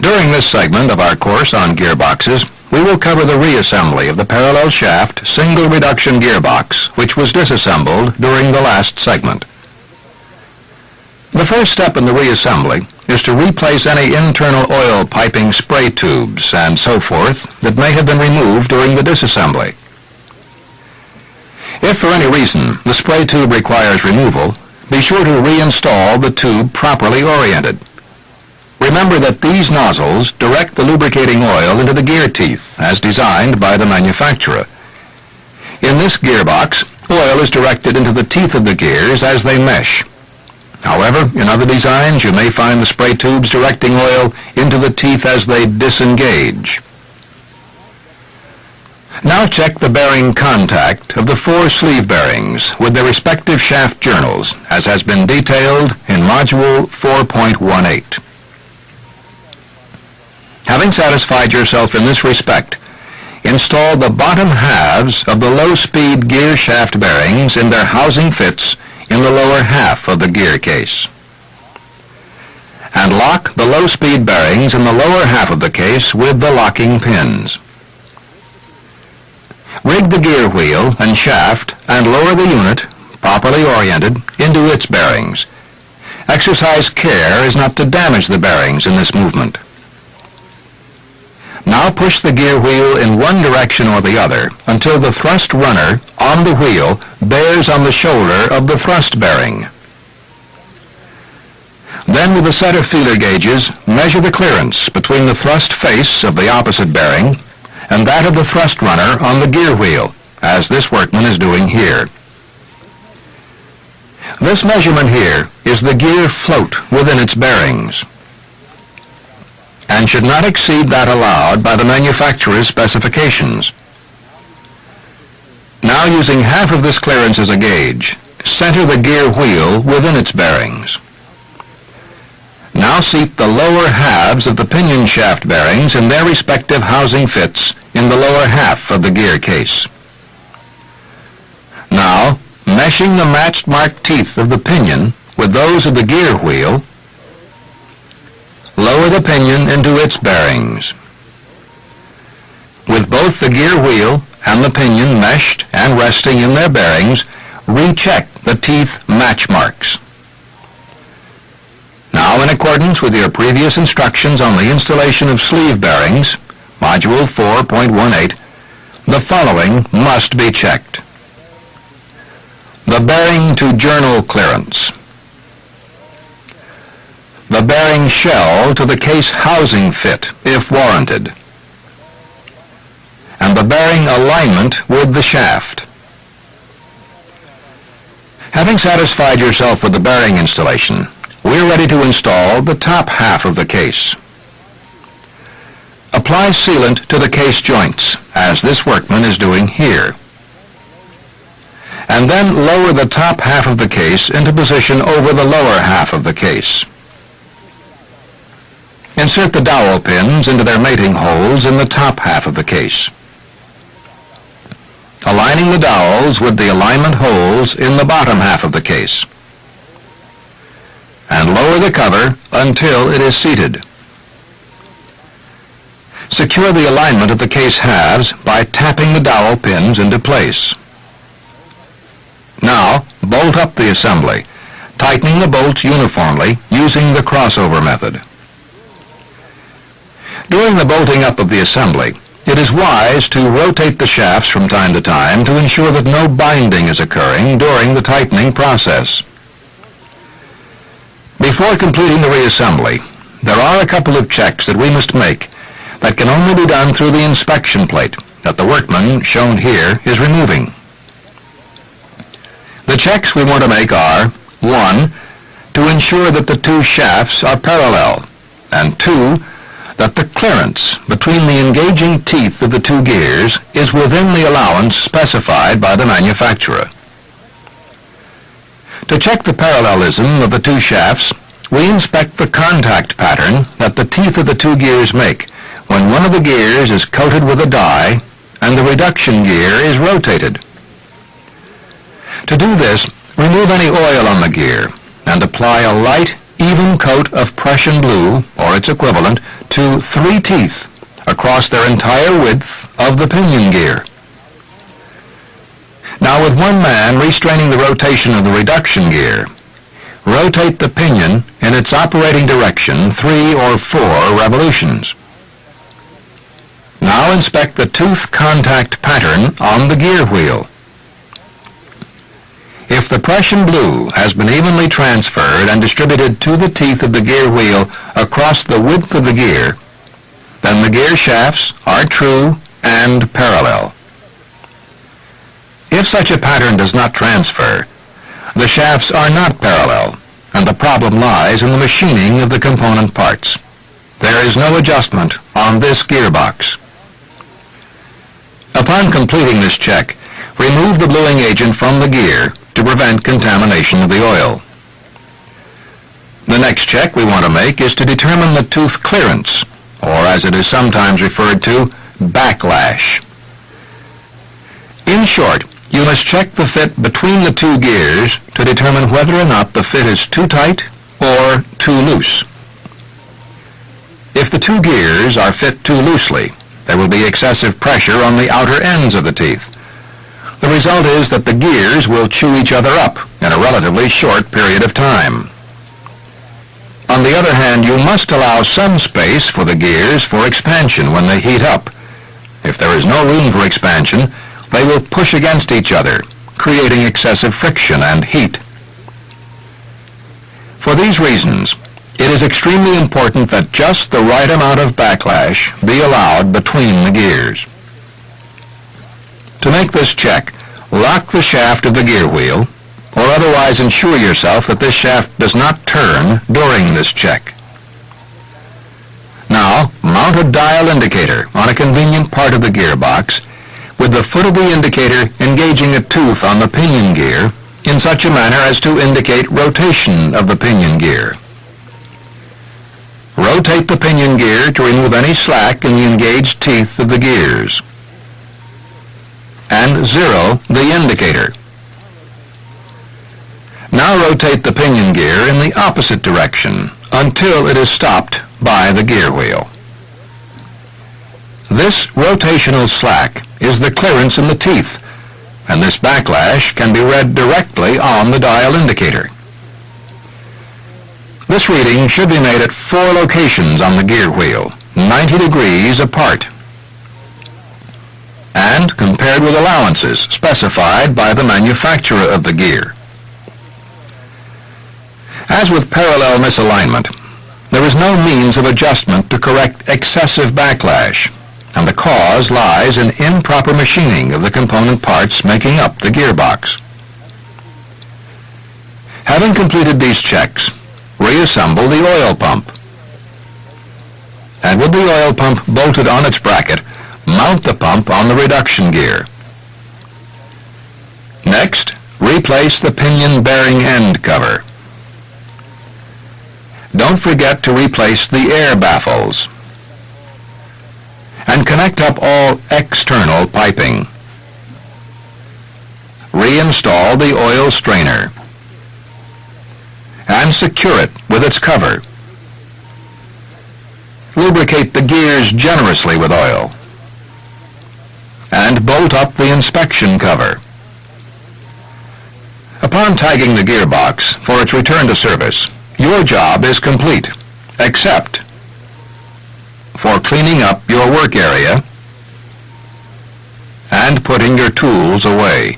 During this segment of our course on gearboxes, we will cover the reassembly of the parallel shaft single reduction gearbox, which was disassembled during the last segment. The first step in the reassembly is to replace any internal oil piping spray tubes and so forth that may have been removed during the disassembly. If for any reason the spray tube requires removal, be sure to reinstall the tube properly oriented. Remember that these nozzles direct the lubricating oil into the gear teeth as designed by the manufacturer. In this gearbox, oil is directed into the teeth of the gears as they mesh. However, in other designs, you may find the spray tubes directing oil into the teeth as they disengage. Now check the bearing contact of the 4 sleeve bearings with their respective shaft journals, as has been detailed in Module 4.18. Having satisfied yourself in this respect, install the bottom halves of the low-speed gear shaft bearings in their housing fits in the lower half of the gear case. And lock the low-speed bearings in the lower half of the case with the locking pins. Rig the gear wheel and shaft and lower the unit, properly oriented, into its bearings. Exercise care is not to damage the bearings in this movement. Now push the gear wheel in one direction or the other until the thrust runner on the wheel bears on the shoulder of the thrust bearing. Then with a set of feeler gauges, measure the clearance between the thrust face of the opposite bearing and that of the thrust runner on the gear wheel, as this workman is doing here. This measurement here is the gear float within its bearings, and should not exceed that allowed by the manufacturer's specifications. Now, using half of this clearance as a gauge, center the gear wheel within its bearings. Now seat the lower halves of the pinion shaft bearings in their respective housing fits in the lower half of the gear case. Now, meshing the matched marked teeth of the pinion with those of the gear wheel, lower the pinion into its bearings. With both the gear wheel and the pinion meshed and resting in their bearings, recheck the teeth match marks. Now, in accordance with your previous instructions on the installation of sleeve bearings, Module 4.18, the following must be checked. The bearing to journal clearance. The bearing shell to the case housing fit, if warranted. And the bearing alignment with the shaft. Having satisfied yourself with the bearing installation, we're ready to install the top half of the case. Apply sealant to the case joints, as this workman is doing here. And then lower the top half of the case into position over the lower half of the case. Insert the dowel pins into their mating holes in the top half of the case, aligning the dowels with the alignment holes in the bottom half of the case, and lower the cover until it is seated. Secure the alignment of the case halves by tapping the dowel pins into place. Now, bolt up the assembly, tightening the bolts uniformly using the crossover method. During the bolting up of the assembly, it is wise to rotate the shafts from time to time to ensure that no binding is occurring during the tightening process. Before completing the reassembly, there are a couple of checks that we must make that can only be done through the inspection plate that the workman, shown here, is removing. The checks we want to make are, 1, to ensure that the two shafts are parallel, and 2, that the clearance between the engaging teeth of the two gears is within the allowance specified by the manufacturer. To check the parallelism of the two shafts, we inspect the contact pattern that the teeth of the two gears make when one of the gears is coated with a die and the reduction gear is rotated. To do this, remove any oil on the gear and apply a light, even coat of Prussian blue, or its equivalent, to 3 teeth across their entire width of the pinion gear. Now, with one man restraining the rotation of the reduction gear, rotate the pinion in its operating direction 3 or 4 revolutions. Now inspect the tooth contact pattern on the gear wheel. If the Prussian blue has been evenly transferred and distributed to the teeth of the gear wheel across the width of the gear, then the gear shafts are true and parallel. If such a pattern does not transfer, the shafts are not parallel, and the problem lies in the machining of the component parts. There is no adjustment on this gearbox. Upon completing this check, remove the bluing agent from the gear to prevent contamination of the oil. The next check we want to make is to determine the tooth clearance, or as it is sometimes referred to, backlash. In short, you must check the fit between the 2 gears to determine whether or not the fit is too tight or too loose. If the 2 gears are fit too loosely, there will be excessive pressure on the outer ends of the teeth. The result is that the gears will chew each other up in a relatively short period of time. On the other hand, you must allow some space for the gears for expansion when they heat up. If there is no room for expansion, they will push against each other, creating excessive friction and heat. For these reasons, it is extremely important that just the right amount of backlash be allowed between the gears. To make this check, lock the shaft of the gear wheel, or otherwise ensure yourself that this shaft does not turn during this check. Now, mount a dial indicator on a convenient part of the gearbox, with the foot of the indicator engaging a tooth on the pinion gear in such a manner as to indicate rotation of the pinion gear. Rotate the pinion gear to remove any slack in the engaged teeth of the gears. And zero the indicator. Now rotate the pinion gear in the opposite direction until it is stopped by the gear wheel. This rotational slack is the clearance in the teeth, and this backlash can be read directly on the dial indicator. This reading should be made at 4 locations on the gear wheel, 90 degrees apart, and compared with allowances specified by the manufacturer of the gear. As with parallel misalignment, there is no means of adjustment to correct excessive backlash, and the cause lies in improper machining of the component parts making up the gearbox. Having completed these checks, reassemble the oil pump. And with the oil pump bolted on its bracket, mount the pump on the reduction gear. Next, replace the pinion bearing end cover. Don't forget to replace the air baffles. And connect up all external piping. Reinstall the oil strainer. And secure it with its cover. Lubricate the gears generously with oil. And bolt up the inspection cover. Upon tagging the gearbox for its return to service, your job is complete, except for cleaning up your work area and putting your tools away.